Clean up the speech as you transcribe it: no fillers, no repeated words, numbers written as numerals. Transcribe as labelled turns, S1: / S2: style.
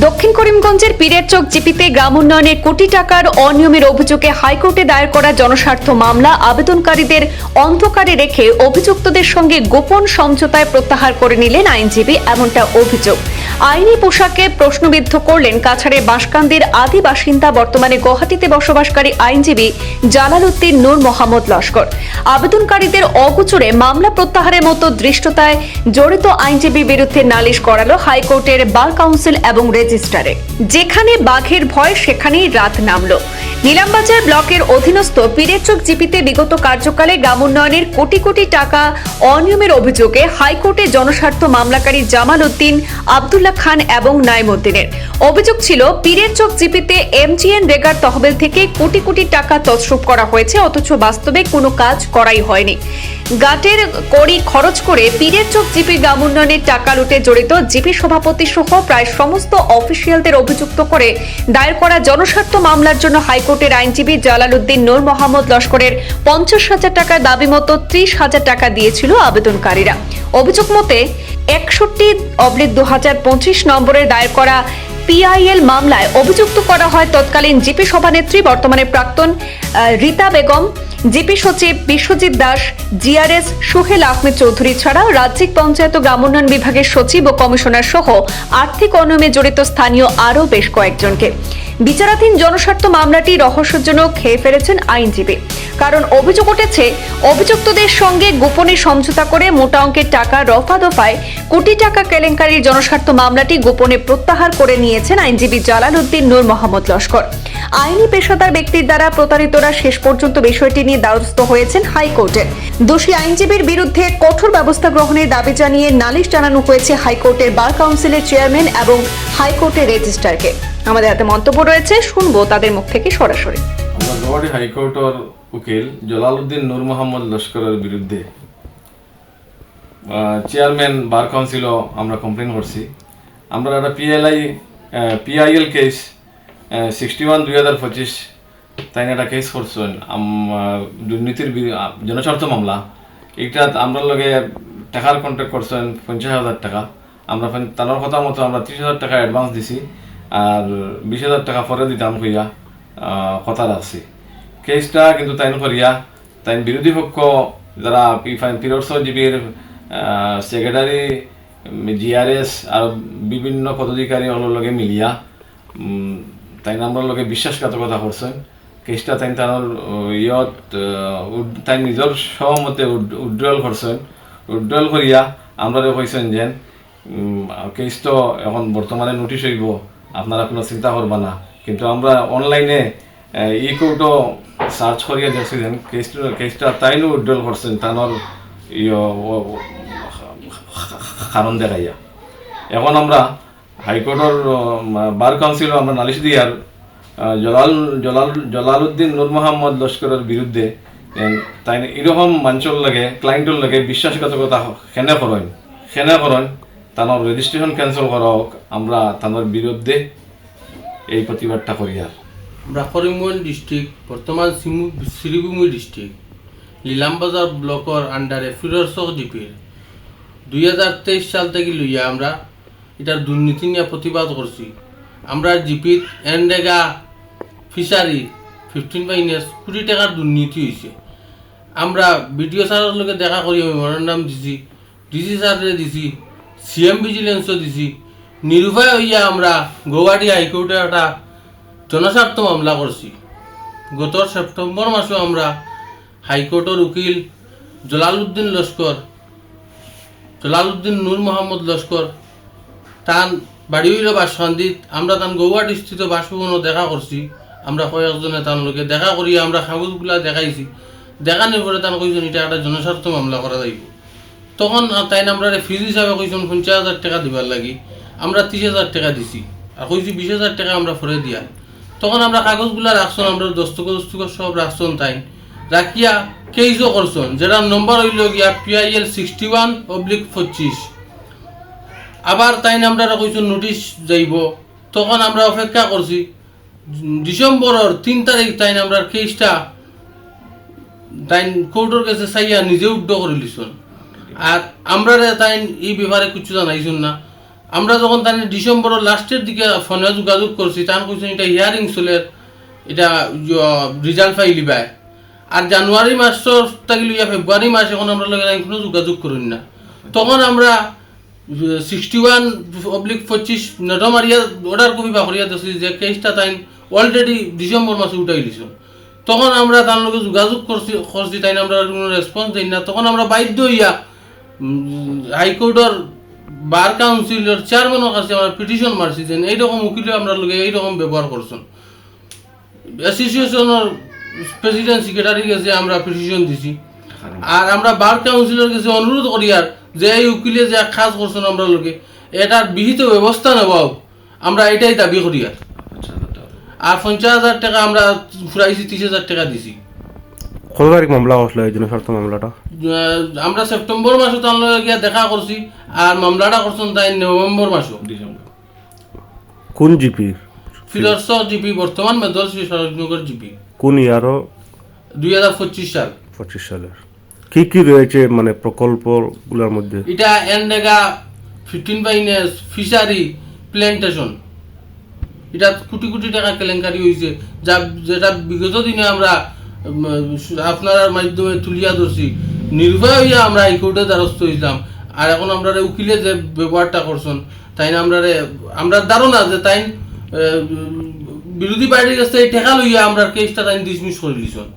S1: দক্ষিণ করিমগঞ্জের পীরেরচক জিপিতে গ্রাম উন্নয়নের কোটি টাকার অনিয়মের অভিযোগে হাইকোর্টে দায়ের করা জনস্বার্থ মামলা আবেদনকারীদের অন্ধকারে রেখে অভিযুক্তদের সঙ্গে গোপন সমঝোতায় প্রত্যাহার করে নিলেন আইনজীবী, এমনটা অভিযোগ। আইনি পোশাকে প্রশ্নবিদ্ধ করলেন কাছাড়ের বাঁশকান্দির আদি বাসিন্দা, বর্তমানে গুয়াহাটিতে বসবাসকারী আইনজীবী জালালউদ্দিন নূর মোহাম্মদ লস্কর। আবেদনকারীদের অগোচরে মামলা প্রত্যাহারের মতো ধৃষ্টতায় জড়িত আইনজীবীর বিরুদ্ধে নালিশ করালো হাইকোর্টের বার কাউন্সিল এবং রেজিস্ট্রারে। যেখানে বাঘের ভয় সেখানেই রাত নামলো। নীলামবাজার ব্লকের অধীনস্থ পীরেরচক জিপিতে বিগত কার্যকালে গ্রাম উন্নয়নের কোটি কোটি টাকা অনিয়মের অভিযোগে হাইকোর্টে জনস্বার্থ মামলাকারী জামাল উদ্দিন, আব্দুল্লাহ খান এবং নাইমউদ্দিনের অভিযোগ ছিল পীরেরচক জিপিতে এমজিএন রেগার তহবিল থেকে কোটি কোটি টাকা তছরূপ করা হয়েছে, অথচ বাস্তবে কোনো কাজ করাই হয়নি। গাটের কড়ি খরচ করে পীরেরচক জিপি গ্রাম উন্নয়নের টাকা লুটে জড়িত জিপি সভাপতি সহ প্রায় সমস্ত অফিসিয়ালদের অভিযুক্ত করে দায়ের করা জনস্বার্থ মামলার জন্য হাইকোর্টের আইনজীবী জালালউদ্দিন নূর মোহাম্মদ লস্করের 50,000 টাকার দাবি মতো 30,000 টাকা দিয়েছিল আবেদনকারীরা। অভিযোগ মতে 61/2025 নম্বরের দায়ের করা পিআইএল মামলায় অভিযুক্ত করা হয় তৎকালীন জিপি সভানেত্রী, বর্তমানে প্রাক্তন রীতা বেগম, জিপি সচিব বিশ্বজিৎ দাস, জিআরএস সোহেল আহমেদ চৌধুরী ছাড়াও রাজ্যিক পঞ্চায়েত ও গ্রাম উন্নয়ন বিভাগের সচিব ও কমিশনার সহ আর্থিক অনিয়মে জড়িত স্থানীয় আরও বেশ কয়েকজনকে। বিচারাধীন জনস্বার্থ মামলাটি রহস্যজনক খেয়ে ফেলেছেন আইনজীবী, কারণ অভিযোগ উঠেছে অভিযুক্তদের সঙ্গে গোপনে সমঝোতা করে মোটা অঙ্কের টাকা রফা দফায় কোটি টাকা কেলেঙ্কারির জনস্বার্থ মামলাটি গোপনে প্রত্যাহার করে নিয়েছেন আইনজীবী জালালউদ্দিন নূর মোহাম্মদ লস্কর। আইনি পেশাদার ব্যক্তির দ্বারা প্রতারিতরা শেষ পর্যন্ত বিষয়টি নিয়ে দ্বারস্থ হয়েছেন হাইকোর্টের। দোষী আইনজীবীর বিরুদ্ধে কঠোর ব্যবস্থা গ্রহণের দাবি জানিয়ে নালিশ জানানো হয়েছে হাইকোর্টের বার কাউন্সিলের চেয়ারম্যান এবং হাইকোর্টের রেজিস্ট্রারকে। আমাদের হাতে মন্তব্য রয়েছে, শুনবো তাদের মুখ থেকে সরাসরি।
S2: আমরা গুয়াহাটি হাইকোর্টের উকিল জালালউদ্দিন নূর মোহাম্মদ লস্করের বিরুদ্ধে চেয়ারম্যান বার কাউন্সিলও আমরা কমপ্লেন করছি। আমরা একটা পিআইএল কেস 61/2025 তাই একটা কেস করছেন দুর্নীতির জনস্বার্থ মামলা। এইটা আমরা লগে টাকার কন্ট্যাক্ট করছেন 50,000 টাকা। আমরা তার কথা মতো আমরা 30,000 টাকা অ্যাডভান্স দিছি আর 20,000 টাকা পরে দিতাম হইয়া কথা রাখছি। কেসটা কিন্তু তাইন করিয়া তাইন বিরোধী পক্ষ যারা পীরেরচক জিপির সেক্রেটারি, জিআরএস আর বিভিন্ন পদাধিকারী লগে মিলিয়া তাই আমরা লগে বিশ্বাসঘাতকতা করছেন। কেসটা তাই তার তাই নিজের সহমতে উইথড্রল করছেন। উইথড্রল করিয়া আমরা কইছেন যে কেস তো এখন বর্তমানে নোটিশ হইব, আপনারা কোনো চিন্তা করবা না। কিন্তু আমরা অনলাইনে ই কোর্টও সার্চ করিয়া দেখছিলেন কেসটা তাইনও উইথড্রল করছেন তানোর কারণ দেখাইয়া। এখন আমরা হাইকোর্টের বার কাউন্সিলও আমরা নালিশ দিয়ার জালালউদ্দিন নূর মোহাম্মদ লস্করের বিরুদ্ধে তাই এরকম মানুষের লাগে ক্লায়েন্টের লাগে বিশ্বাসঘাতকতা কেনে করেন তানোর রেজিস্ট্রেশন ক্যান্সেল করা হোক। আমরা তানোর বিরুদ্ধে এই প্রতিবাদটা করি। আর
S3: আমরা করিমগঞ্জ ডিস্ট্রিক্ট, বর্তমান শ্রীভূমি ডিস্ট্রিক্ট, নীলামবাজার ব্লকের আন্ডারে পীরেরচক জিপির 2023 সাল থেকে লইয়া আমরা এটার দুর্নীতি নিয়ে প্রতিবাদ করছি। আমরা জিপির এনরেগা ফিশারি 15 কোটি টাকার দুর্নীতি হয়েছে। আমরা বিডিও স্যারের লগে দেখা করি মেমোরেন্ডাম দিছি, ডিসি স্যারে দিছি, সিএম ভিজিলেন্সও দিছি। নিরুপায় হইয়া আমরা গুয়াহাটি হাইকোর্টে একটা জনস্বার্থ মামলা করছি। গত সেপ্টেম্বর মাসেও আমরা হাইকোর্টের উকিল জালালউদ্দিন নূর মোহাম্মদ লস্কর তান বাড়ি হইল বাসকান্দিত, আমরা তান গুয়াহাটি স্থিত বাসভবনও দেখা করছি। আমরা কয়েকজনে তার লোকে দেখা করি আমরা কাগজগুলা দেখাইছি। দেখানোর পরে তান কইছেন এটা একটা জনস্বার্থ মামলা করা যাইব। তখন তাই আমরা ফিজ হিসাবে কইছেন 50,000 টাকা দিবার লাগি। আমরা 30,000 টাকা দিছি আর কইছি 20,000 টাকা আমরা ফরে দিয়া। তখন আমরা কাগজগুলা রাখছেন, আমরা দস্তখত সব রাখছেন, তাই রাখিয়া কেসও করছেন, যেটা নম্বর হইল গিয়া PIL 61/25। আবার তাই আমরা কইছেন নোটিশ যাইব। তখন আমরা অপেক্ষা করছি। ডিসেম্বরের 3 তারিখ তাই আমরা কেসটা তাই কোর্টের কাছে চাইয়া নিজে উড্ড করে লিছন। আর আমরা তাই এই ব্যাপারে কিছু জানাইছেন না। আমরা যখন তার ডিসেম্বরের লাস্টের দিকে ফোনে যোগাযোগ করছি তার কইছেন এটা হিয়ারিং চলে, এটা রেজাল্ট পাইলি বাই। আর জানুয়ারি মাসের থেকে লইয়া ফেব্রুয়ারি মাস এখন আমরা লগে কোনো যোগাযোগ করিন না। তখন আমরা 61/25 নেটো মারিয়া অর্ডার কপি বা করিয়া দিছি যে কেসটা তাই অলরেডি ডিসেম্বর মাসে উঠাই দিছো। তখন আমরা তার লগে যোগাযোগ করছি তাই আমরা কোনো রেসপন্স দিই না। তখন আমরা বাধ্য হইয়া হাইকোর্টের বার কাউন্সিলের চেয়ারম্যানের কাছে আমরা পিটিশন মারছি যে এইরকম উকিলে আমরা লগে এইরকম ব্যবহার করছেন। অ্যাসোসিয়েশনের প্রেসিডেন্ট সেক্রেটারি কাছে আমরা পিটিশন দিছি। আর আমরা বার কাউন্সিলের কাছে অনুরোধ করি আর যে এই উকিলে যে কাজ করছেন আমরা লোকে এটার বিহিত ব্যবস্থা নেওয়াও আমরা এটাই দাবি করি। আর 50,000 টাকা আমরা ফুরাইছি, 30,000 টাকা দিছি।
S4: কত তারিখ মামলা আসলো এই জনস্বার্থ মামলাটা?
S3: আমরা সেপ্টেম্বর মাসে তার লগে গিয়া দেখা করছি আর মামলাটা করছেন তাই নভেম্বর মাসে।
S2: ডিসেম্বর।
S4: কোন জিপি?
S3: ফিরোজ জিপি, বর্তমান মেদল শ্রী সরোজনগর জিপি।
S4: কোন ইয়ারও?
S3: 2025 সাল।
S4: 25 সালের। কি কি রয়েছে মানে প্রকল্পগুলোর মধ্যে?
S3: এটা এনডেগা 15 বাইনেস ফিশারি প্ল্যান্টেশন, এটা কোটি কোটি টাকা কেলেঙ্কারি হয়েছে, যেটা বিগত দিনে আমরা আপনার মাধ্যমে তুলিয়া ধরছি। নির্ভয় হইয়া আমরা হাইকোর্টে দ্বারস্থ হইলাম। আর এখন আমরা উকিলে যে ব্যবহারটা করছেন তাই আমরা ধারণা যে তাই বিরোধী পার্টির কাছে টাকা লইয়া আমরা কেসটা তাই ডিসমিস করে দিয়েছেন।